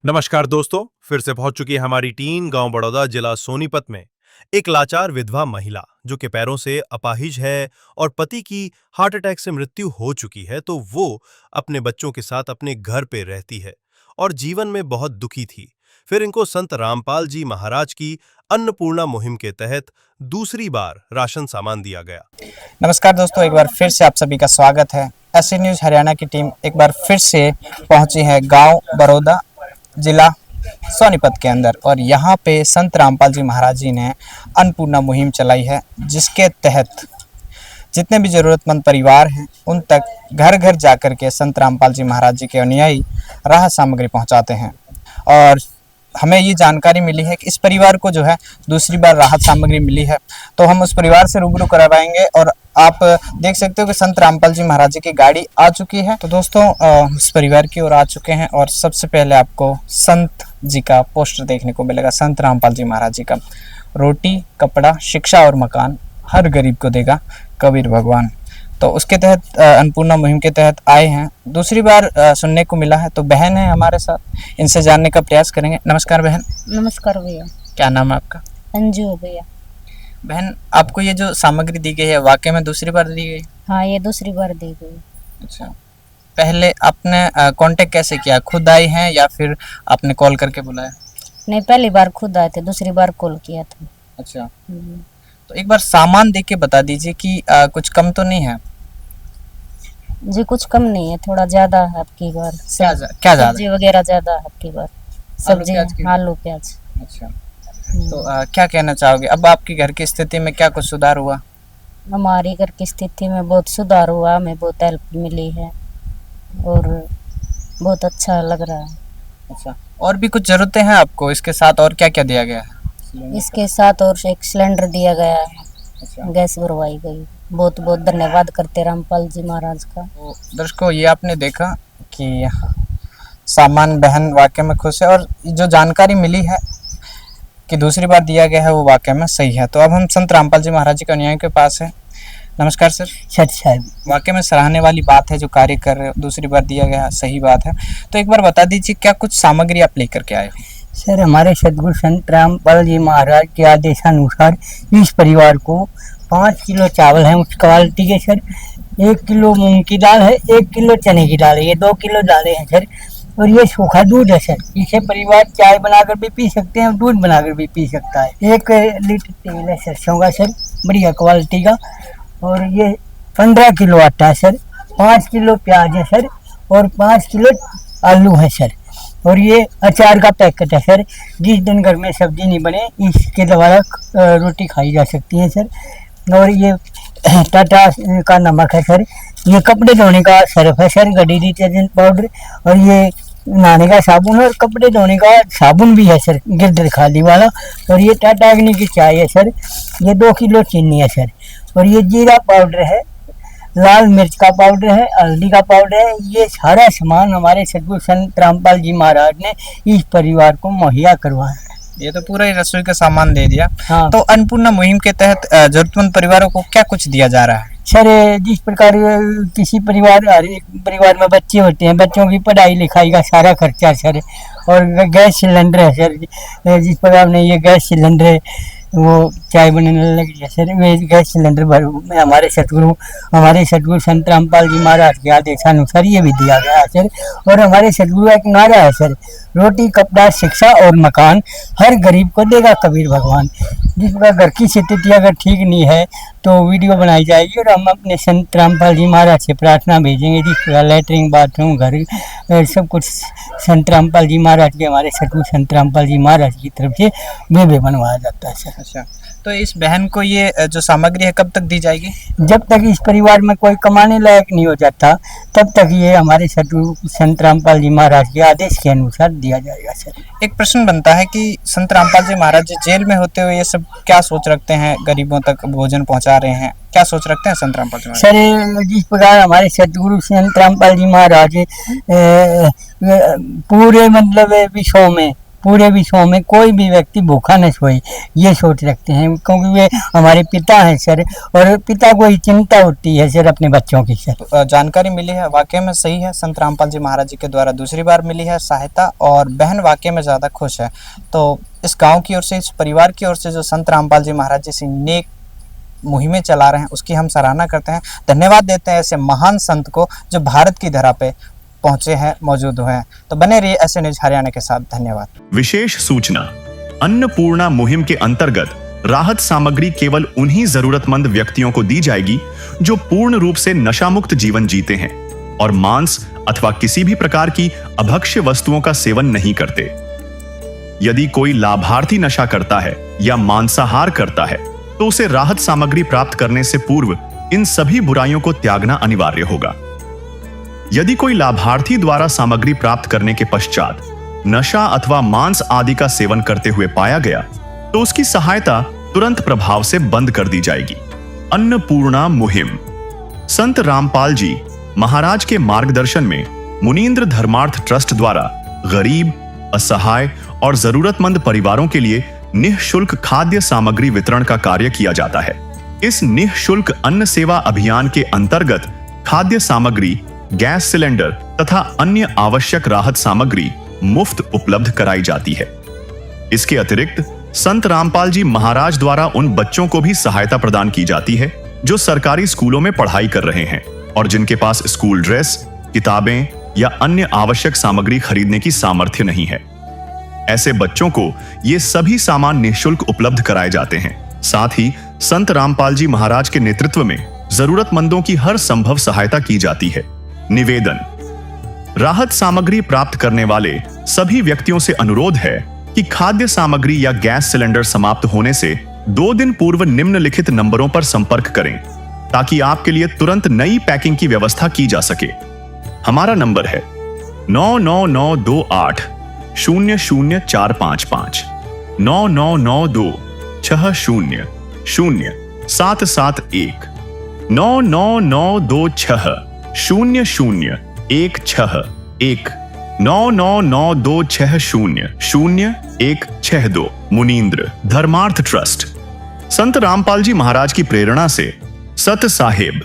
नमस्कार दोस्तों, फिर से पहुंच चुकी है हमारी टीम गांव बड़ौदा जिला सोनीपत में। एक लाचार विधवा महिला जो कि पैरों से अपाहिज है और पति की हार्ट अटैक से मृत्यु हो चुकी है, तो वो अपने बच्चों के साथ अपने घर पे रहती है और जीवन में बहुत दुखी थी। फिर इनको संत रामपाल जी महाराज की अन्नपूर्णा मुहिम के तहत दूसरी बार राशन सामान दिया गया। नमस्कार दोस्तों, एक बार फिर से आप सभी का स्वागत है। ऐसी न्यूज हरियाणा की टीम एक बार फिर से पहुंची है गांव बड़ौदा जिला सोनीपत के अंदर, और यहाँ पे संत रामपाल जी महाराज जी ने अन्नपूर्णा मुहिम चलाई है, जिसके तहत जितने भी जरूरतमंद परिवार हैं उन तक घर घर जाकर के संत रामपाल जी महाराज जी के अनुयायी राहत सामग्री पहुंचाते हैं। और हमें ये जानकारी मिली है कि इस परिवार को जो है दूसरी बार राहत सामग्री मिली है, तो हम उस परिवार से रूबरू करवाएंगे। और आप देख सकते हो कि संत रामपाल जी महाराज जी की गाड़ी आ चुकी है। तो दोस्तों उस परिवार की ओर आ चुके हैं, और सबसे पहले आपको संत जी का पोस्टर देखने को मिलेगा। संत रामपाल जी महाराज जी का रोटी, कपड़ा, शिक्षा और मकान हर गरीब को देगा कबीर भगवान। तो उसके तहत अन्नपूर्णा मुहिम के तहत आए हैं। दूसरी बार सुनने को मिला है, तो बहन है हमारे साथ, इनसे जानने का प्रयास करेंगे। नमस्कार बहन। नमस्कार भैया। क्या नाम है आपका? अंजू भैया। बहन, आपको ये जो सामग्री दी गई है वाकई में दूसरी बार दी गई? हाँ, ये दूसरी बार दी गई। अच्छा, पहले आपने कांटेक्ट कैसे किया? खुद आई हैं या फिर आपने कॉल करके बुलाया? नहीं, पहली बार खुद आए थे, दूसरी बार कॉल किया था। अच्छा, तो एक बार सामान देख के बता दीजिए कि कुछ कम तो नहीं है? जी कुछ कम नहीं है, थोड़ा ज्यादा है आपकी बार। क्या ज्यादा? सब्जी वगैरह ज्यादा है आपकी बार। सब्जी, आलू प्याज। अच्छा, तो क्या कहना चाहोगे? अब आपकी घर की स्थिति में क्या कुछ सुधार हुआ? हमारी घर की स्थिति में बहुत सुधार हुआ, हमें बहुत हेल्प मिली है और बहुत अच्छा लग रहा है। अच्छा, और भी कुछ जरूरतें हैं आपको? इसके साथ और क्या क्या दिया गया है? इसके साथ और एक सिलेंडर दिया गया है। अच्छा, गैस भरवाई गई। बहुत बहुत धन्यवाद करते रामपाल जी महाराज का। तो दर्शकों, ये आपने देखा कि सामान बहन वाकई में खुश है, और जो जानकारी मिली है कि दूसरी बार दिया गया है वो वाकई में सही है। तो अब हम संत रामपाल जी महाराज जी के अनुयायियों के पास है। नमस्कार सर। साहब, वाकई में सराहने वाली बात है जो कार्य कर रहे हो, दूसरी बार दिया गया, सही बात है। तो एक बार बता दीजिए क्या कुछ सामग्री आप लेकर के आए हो? सर, हमारे सदगुरु संत रामपाल जी महाराज के आदेशानुसार इस परिवार को 5 किलो चावल है उच्च क्वालिटी के सर, 1 किलो मूंग की दाल है, 1 किलो चने की दाल है, ये 2 किलो दालें हैं सर, और ये सूखा दूध है सर। इसे परिवार चाय बनाकर भी पी सकते हैं और दूध बनाकर भी पी सकता है। 1 लीटर तेल है सरसों का सर, बढ़िया क्वालिटी का, और ये 15 किलो आटा है सर, 5 किलो प्याज है सर, और 5 किलो आलू है सर, और ये अचार का पैकेट है सर। जिस दिन घर में सब्जी नहीं बने इसके द्वारा रोटी खाई जा सकती है सर। और ये टाटा का नमक है सर, ये कपड़े धोने का सर्फ है सर, गडी डिटर्जेंट पाउडर, और ये नहाने का साबुन है, और कपड़े धोने का साबुन भी है सर, गिरदर खाली वाला, और ये टाटा अग्नि की चाय है सर, ये 2 किलो चीनी है सर, और ये जीरा पाउडर है, लाल मिर्च का पाउडर है, हल्दी का पाउडर है। ये सारा सामान हमारे सदगुरु संत रामपाल जी महाराज ने इस परिवार को मुहैया करवाया है। ये तो पूरा ही रसोई का सामान दे दिया। हाँ। तो अन्नपूर्णा मुहिम के तहत जरूरतमंद परिवारों को क्या कुछ दिया जा रहा है? सर, जिस प्रकार किसी परिवार, हर एक परिवार में बच्चे होते हैं, बच्चों की पढ़ाई लिखाई का सारा खर्चा सर, और गैस सिलेंडर है सर। जिस प्रकार ने ये गैस सिलेंडर वो चाय बनाने लगी है सर, वे गैस सिलेंडर हमारे सतगुरु संत रामपाल जी महाराज के आदेशानुसार ये भी दिया गया है सर। और हमारे सतगुरु एक नारा है सर, रोटी, कपड़ा, शिक्षा और मकान हर गरीब को देगा कबीर भगवान। जिस प्रकार घर की स्थिति अगर ठीक नहीं है तो वीडियो बनाई जाएगी, और हम अपने संत रामपाल जी महाराज से प्रार्थना भेजेंगे। जिस प्रकार लैट्रिन, बाथरूम, घर सब कुछ संत रामपाल जी महाराज के, हमारे सतगुरु संत रामपाल जी महाराज की तरफ से वे बनवाया जाता है सर। अच्छा, तो इस बहन को ये जो सामग्री है कब तक दी जाएगी? जब तक इस परिवार में कोई कमाने लायक नहीं हो जाता तब तक ये हमारे सतगुरु संत रामपाल जी महाराज के आदेश के अनुसार दिया जाएगा सर। एक प्रश्न बनता है कि संत रामपाल जी महाराज जी जेल में होते हुए ये सब क्या सोच रखते हैं, गरीबों तक भोजन पहुंचा रहे हैं, क्या सोच रखते हैं संत रामपाल जी महाराज? सर, जिस प्रकार हमारे सतगुरु संत रामपाल जी महाराज पूरे मतलब विश्व में पूरे विश्व में कोई भी व्यक्ति भूखा न सोए, ये सोच रखते हैं, क्योंकि वे हमारे पिता हैं सर, और पिता को ही चिंता होती है सर अपने बच्चों की सर। जानकारी मिली है वाकई में सही है, संत रामपाल जी महाराज जी के द्वारा दूसरी बार मिली है सहायता, और बहन वाकई में ज़्यादा खुश है। तो इस गांव की ओर से, इस परिवार की ओर से जो संत रामपाल जी महाराज जैसी नेक मुहिमें चला रहे हैं उसकी हम सराहना करते हैं, धन्यवाद देते हैं ऐसे महान संत को जो भारत की धरा पे पहुंचे हैं, मौजूद हुए हैं। तो बने रहिए ऐसे न्यूज हरियाणा के साथ। धन्यवाद। विशेष सूचना, अन्नपूर्णा मुहिम के अंतर्गत राहत सामग्री केवल उन्हीं जरूरतमंद व्यक्तियों को दी जाएगी जो पूर्ण रूप से नशामुक्त जीवन जीते हैं और मांस अथवा किसी भी प्रकार की अभक्ष्य वस्तुओं का सेवन नहीं करते। यदि कोई लाभार्थी नशा करता है या मांसाहार करता है तो उसे राहत सामग्री प्राप्त करने से पूर्व इन सभी बुराइयों को त्यागना अनिवार्य होगा। यदि कोई लाभार्थी द्वारा सामग्री प्राप्त करने के पश्चात नशा अथवा मांस आदि का सेवन करते हुए पाया गया तो उसकी सहायता तुरंत प्रभाव से बंद कर दी जाएगी। अन्नपूर्णा मुहिम संत रामपाल जी महाराज के मार्गदर्शन में मुनींद्र धर्मार्थ ट्रस्ट द्वारा गरीब, असहाय और जरूरतमंद परिवारों के लिए निःशुल्क खाद्य सामग्री वितरण का कार्य किया जाता है। इस निःशुल्क अन्न सेवा अभियान के अंतर्गत खाद्य सामग्री, गैस सिलेंडर तथा अन्य आवश्यक राहत सामग्री मुफ्त उपलब्ध कराई जाती है। इसके अतिरिक्त संत रामपाल जी महाराज द्वारा उन बच्चों को भी सहायता प्रदान की जाती है जो सरकारी स्कूलों में पढ़ाई कर रहे हैं और जिनके पास स्कूल ड्रेस, किताबें या अन्य आवश्यक सामग्री खरीदने की सामर्थ्य नहीं है। ऐसे बच्चों को ये सभी सामान निःशुल्क उपलब्ध कराए जाते हैं। साथ ही संत रामपाल जी महाराज के नेतृत्व में जरूरतमंदों की हर संभव सहायता की जाती है। निवेदन, राहत सामग्री प्राप्त करने वाले सभी व्यक्तियों से अनुरोध है कि खाद्य सामग्री या गैस सिलेंडर समाप्त होने से 2 दिन पूर्व निम्नलिखित नंबरों पर संपर्क करें ताकि आपके लिए तुरंत नई पैकिंग की व्यवस्था की जा सके। हमारा नंबर है 99928 00455 9992 60 0771 99926 0016 99926 मुनींद्र धर्मार्थ ट्रस्ट। संत रामपाल जी महाराज की प्रेरणा से सत साहिब